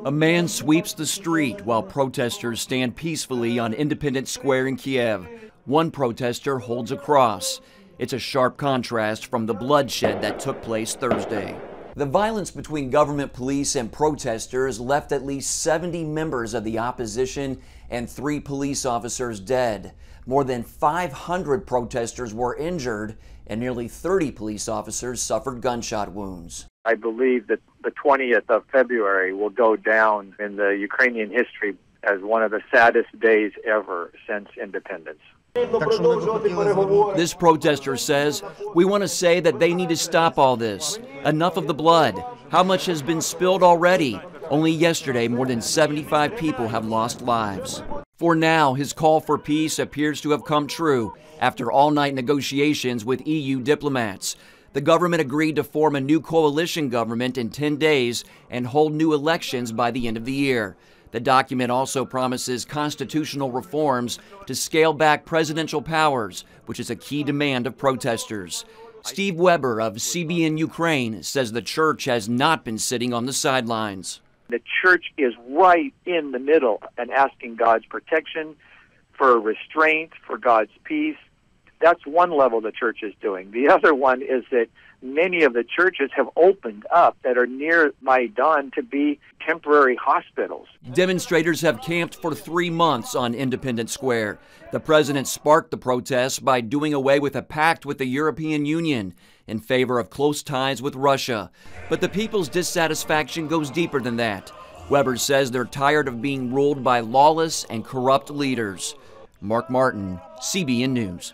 A man sweeps the street while protesters stand peacefully on Independence Square in Kiev. One protester holds a cross. It's a sharp contrast from the bloodshed that took place Thursday. The violence between government police and protesters left at least 70 members of the opposition and 3 police officers dead. More than 500 protesters were injured, and nearly 30 police officers suffered gunshot wounds. I believe that the 20th of February will go down in the Ukrainian history as one of the saddest days ever since independence. This protester says, "We want to say that they need to stop all this. Enough of the blood. How much has been spilled already? Only yesterday, more than 75 people have lost lives." For now, his call for peace appears to have come true after all-night negotiations with EU diplomats. The government agreed to form a new coalition government in 10 days and hold new elections by the end of the year. The document also promises constitutional reforms to scale back presidential powers, which is a key demand of protesters. Steve Weber of CBN Ukraine says the church has not been sitting on the sidelines. The church is right in the middle and asking God's protection, for restraint, for God's peace. That's one level the church is doing. The other one is that many of the churches have opened up that are near Maidan to be temporary hospitals. Demonstrators have camped for 3 months on Independence Square. The president sparked the protests by doing away with a pact with the European Union in favor of close ties with Russia. But the people's dissatisfaction goes deeper than that. Weber says they're tired of being ruled by lawless and corrupt leaders. Mark Martin, CBN News.